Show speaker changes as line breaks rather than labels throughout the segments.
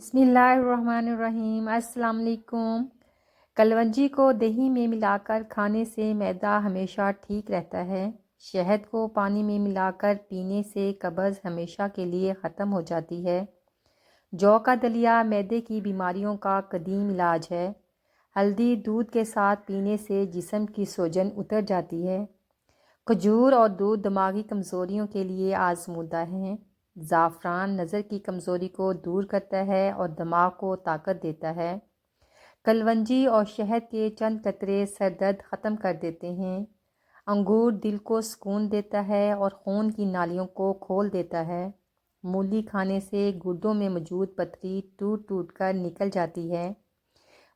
بسم اللہ الرحمن الرحیم۔ السلام علیکم۔ کلونجی کو دہی میں ملا کر کھانے سے معدہ ہمیشہ ٹھیک رہتا ہے۔ شہد کو پانی میں ملا کر پینے سے قبض ہمیشہ کے لیے ختم ہو جاتی ہے۔ جو کا دلیا معدے کی بیماریوں کا قدیم علاج ہے۔ ہلدی دودھ کے ساتھ پینے سے جسم کی سوجن اتر جاتی ہے۔ کھجور اور دودھ دماغی کمزوریوں کے لیے آزمودہ ہیں۔ زعفران نظر کی کمزوری کو دور کرتا ہے اور دماغ کو طاقت دیتا ہے۔ کلونجی اور شہد کے چند قطرے سر درد ختم کر دیتے ہیں۔ انگور دل کو سکون دیتا ہے اور خون کی نالیوں کو کھول دیتا ہے۔ مولی کھانے سے گردوں میں موجود پتھری ٹوٹ ٹوٹ کر نکل جاتی ہے۔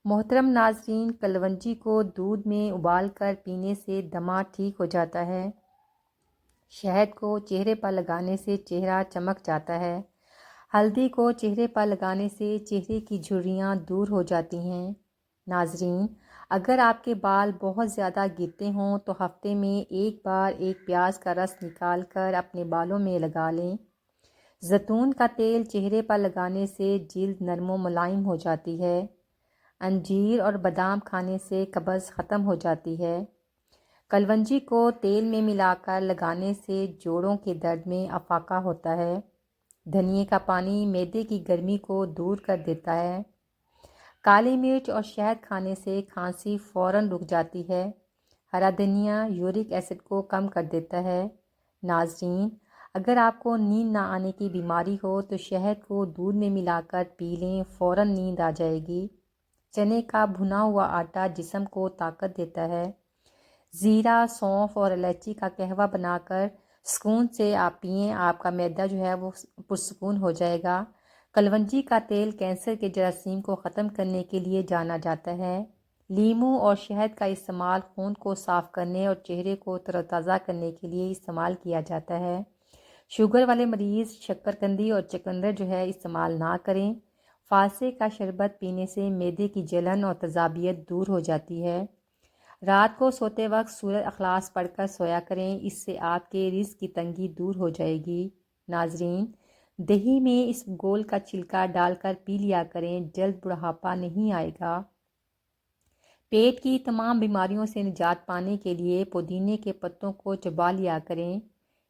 محترم ناظرین، کلونجی کو دودھ میں ابال کر پینے سے دمہ ٹھیک ہو جاتا ہے۔ شہد کو چہرے پر لگانے سے چہرہ چمک جاتا ہے۔ ہلدی کو چہرے پر لگانے سے چہرے کی جھریاں دور ہو جاتی ہیں۔ ناظرین، اگر آپ کے بال بہت زیادہ گرتے ہوں تو ہفتے میں ایک بار ایک پیاز کا رس نکال کر اپنے بالوں میں لگا لیں۔ زیتون کا تیل چہرے پر لگانے سے جلد نرم و ملائم ہو جاتی ہے۔ انجیر اور بادام کھانے سے قبض ختم ہو جاتی ہے۔ کلونجی کو تیل میں ملا کر لگانے سے جوڑوں کے درد میں افاقہ ہوتا ہے۔ دھنیے کا پانی معدے کی گرمی کو دور کر دیتا ہے۔ کالی مرچ اور شہد کھانے سے کھانسی فوراً رک جاتی ہے۔ ہرا دھنیا یورک ایسڈ کو کم کر دیتا ہے۔ ناظرین، اگر آپ کو نیند نہ آنے کی بیماری ہو تو شہد کو دودھ میں ملا کر پی لیں، فوراً نیند آ جائے گی۔ چنے کا بھنا ہوا آٹا جسم کو طاقت دیتا ہے۔ زیرہ، سونف اور الائچی کا قہوہ بنا کر سکون سے آپ پئیں، آپ کا معدہ جو ہے وہ پرسکون ہو جائے گا۔ کلونجی کا تیل کینسر کے جراثیم کو ختم کرنے کے لیے جانا جاتا ہے۔ لیموں اور شہد کا استعمال خون کو صاف کرنے اور چہرے کو تر و تازہ کرنے کے لیے استعمال کیا جاتا ہے۔ شوگر والے مریض شکرقندی اور چقندر جو ہے استعمال نہ کریں۔ فاسے کا شربت پینے سے معدے کی جلن اور تذابیت دور ہو جاتی ہے۔ رات کو سوتے وقت سورۃ اخلاص پڑھ کر سویا کریں، اس سے آپ کے رزق کی تنگی دور ہو جائے گی۔ ناظرین، دہی میں اس گول کا چھلکا ڈال کر پی لیا کریں، جلد بڑھاپا نہیں آئے گا۔ پیٹ کی تمام بیماریوں سے نجات پانے کے لیے پودینے کے پتوں کو چبا لیا کریں۔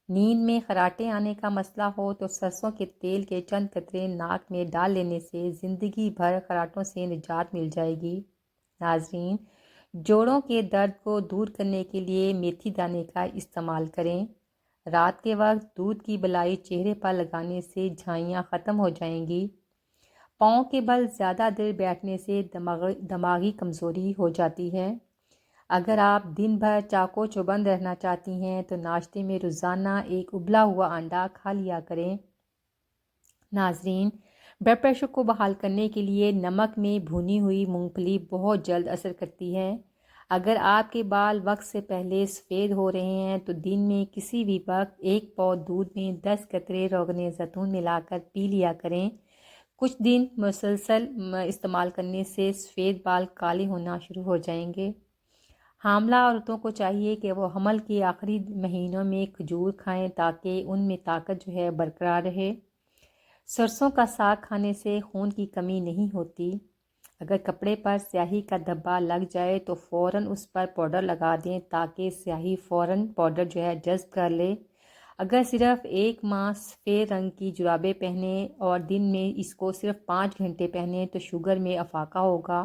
نیند میں خراٹے آنے کا مسئلہ ہو تو سرسوں کے تیل کے چند قطرے ناک میں ڈال لینے سے زندگی بھر خراٹوں سے نجات مل جائے گی۔ ناظرین، جوڑوں کے درد کو دور کرنے کے لیے میتھی دانے کا استعمال کریں۔ رات کے وقت دودھ کی بلائی چہرے پر لگانے سے جھائیاں ختم ہو جائیں گی۔ پاؤں کے بل زیادہ دیر بیٹھنے سے دماغی کمزوری ہو جاتی ہے۔ اگر آپ دن بھر چاقو چوبند رہنا چاہتی ہیں تو ناشتے میں روزانہ ایک ابلا ہوا انڈا کھا لیا کریں۔ ناظرین، بلڈ پریشر کو بحال کرنے کے لیے نمک میں بھونی ہوئی مونگ پھلی بہت جلد اثر کرتی ہے۔ اگر آپ کے بال وقت سے پہلے سفید ہو رہے ہیں تو دن میں کسی بھی وقت ایک پاؤ دودھ میں 10 قطرے روغن زیتون ملا کر پی لیا کریں۔ کچھ دن مسلسل استعمال کرنے سے سفید بال کالے ہونا شروع ہو جائیں گے۔ حاملہ عورتوں کو چاہیے کہ وہ حمل کے آخری مہینوں میں کھجور کھائیں تاکہ ان میں طاقت جو ہے برقرار رہے۔ سرسوں کا ساگ کھانے سے خون کی کمی نہیں ہوتی۔ اگر کپڑے پر سیاہی کا دھبا لگ جائے تو فوراً اس پر پاؤڈر لگا دیں تاکہ سیاہی فوراً پاؤڈر جو ہے جذب کر لے۔ اگر صرف ایک ماہ سفید رنگ کی جرابیں پہنیں اور دن میں اس کو صرف 5 گھنٹے پہنیں تو شوگر میں افاقہ ہوگا۔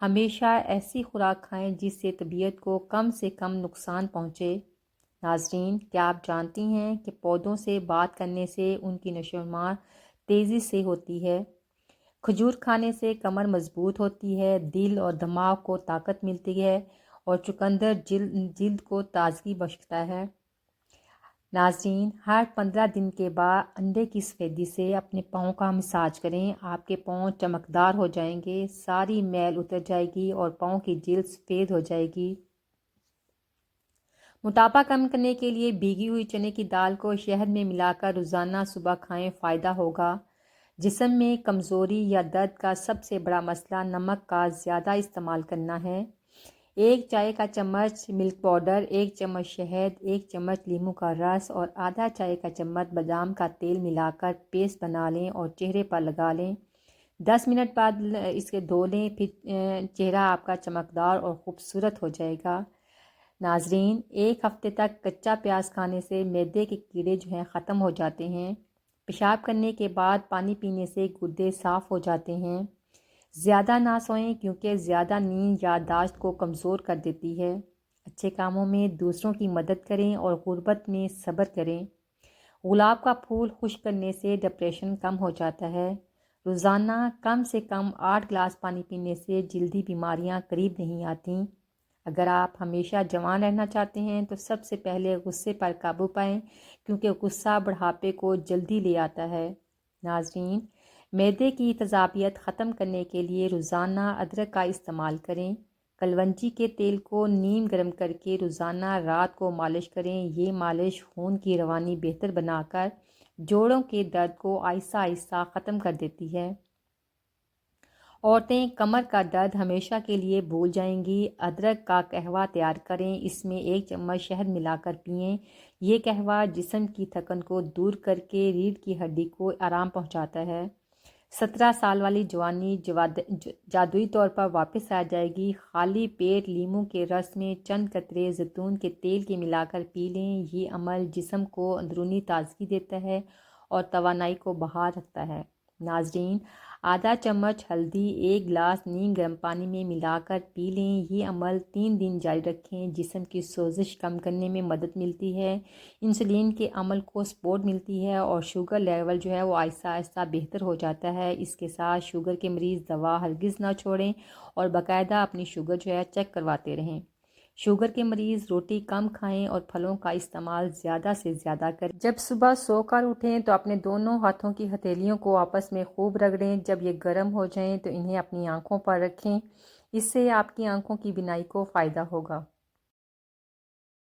ہمیشہ ایسی خوراک کھائیں جس سے طبیعت کو کم سے کم نقصان پہنچے۔ ناظرین، کیا آپ جانتی ہیں کہ پودوں سے بات کرنے سے ان کی نشو و نما تیزی سے ہوتی ہے؟ کھجور کھانے سے کمر مضبوط ہوتی ہے، دل اور دماغ کو طاقت ملتی ہے اور چقندر جلد کو تازگی بخشتا ہے۔ ناظرین، ہر 15 دن کے بعد انڈے کی سفیدی سے اپنے پاؤں کا مساج کریں، آپ کے پاؤں چمکدار ہو جائیں گے، ساری میل اتر جائے گی اور پاؤں کی جلد سفید ہو جائے گی۔ موٹاپا کم کرنے کے لیے بھیگی ہوئی چنے کی دال کو شہد میں ملا کر روزانہ صبح کھائیں، فائدہ ہوگا۔ جسم میں کمزوری یا درد کا سب سے بڑا مسئلہ نمک کا زیادہ استعمال کرنا ہے۔ ایک چائے کا چمچ ملک پاؤڈر، 1 چمچ شہد، 1 چمچ لیموں کا رس اور آدھا چائے کا چمچ بادام کا تیل ملا کر پیسٹ بنا لیں اور چہرے پر لگا لیں۔ 10 منٹ بعد اس کے دھو لیں، پھر چہرہ آپ کا چمکدار اور خوبصورت ہو جائے گا۔ ناظرین، 1 ہفتے تک کچا پیاز کھانے سے معدے کے کیڑے جو ہیں ختم ہو جاتے ہیں۔ پیشاب کرنے کے بعد پانی پینے سے گردے صاف ہو جاتے ہیں۔ زیادہ نہ سوئیں کیونکہ زیادہ نیند یادداشت کو کمزور کر دیتی ہے۔ اچھے کاموں میں دوسروں کی مدد کریں اور غربت میں صبر کریں۔ گلاب کا پھول خشک کرنے سے ڈپریشن کم ہو جاتا ہے۔ روزانہ کم سے کم 8 گلاس پانی پینے سے جلدی بیماریاں قریب نہیں آتیں۔ اگر آپ ہمیشہ جوان رہنا چاہتے ہیں تو سب سے پہلے غصے پر قابو پائیں، کیونکہ غصہ بڑھاپے کو جلدی لے آتا ہے۔ ناظرین، معدے کی تیزابیت ختم کرنے کے لیے روزانہ ادرک کا استعمال کریں۔ کلونجی کے تیل کو نیم گرم کر کے روزانہ رات کو مالش کریں۔ یہ مالش خون کی روانی بہتر بنا کر جوڑوں کے درد کو آہستہ آہستہ ختم کر دیتی ہے۔ عورتیں کمر کا درد ہمیشہ کے لیے بھول جائیں گی۔ ادرک کا قہوہ تیار کریں، اس میں 1 چمچ شہد ملا کر پئیں۔ یہ قہوہ جسم کی تھکن کو دور کر کے ریڑھ کی ہڈی کو آرام پہنچاتا ہے۔ 17 سال والی جوانی جادوئی طور پر واپس آ جائے گی۔ خالی پیٹ لیموں کے رس میں چند قطرے زیتون کے تیل کے ملا کر پی لیں۔ یہ عمل جسم کو اندرونی تازگی دیتا ہے اور توانائی کو بحال رکھتا ہے۔ ناظرین، آدھا چمچ ہلدی 1 گلاس نیم گرم پانی میں ملا کر پی لیں۔ یہ عمل 3 دن جاری رکھیں۔ جسم کی سوزش کم کرنے میں مدد ملتی ہے، انسولین کے عمل کو سپورٹ ملتی ہے اور شوگر لیول جو ہے وہ آہستہ آہستہ بہتر ہو جاتا ہے۔ اس کے ساتھ شوگر کے مریض دوا ہرگز نہ چھوڑیں اور باقاعدہ اپنی شوگر جو ہے چیک کرواتے رہیں۔ شوگر کے مریض روٹی کم کھائیں اور پھلوں کا استعمال زیادہ سے زیادہ کریں۔ جب صبح سو کر اٹھیں تو اپنے دونوں ہاتھوں کی ہتھیلیوں کو آپس میں خوب رگڑیں۔ جب یہ گرم ہو جائیں تو انہیں اپنی آنکھوں پر رکھیں، اس سے آپ کی آنکھوں کی بینائی کو فائدہ ہوگا۔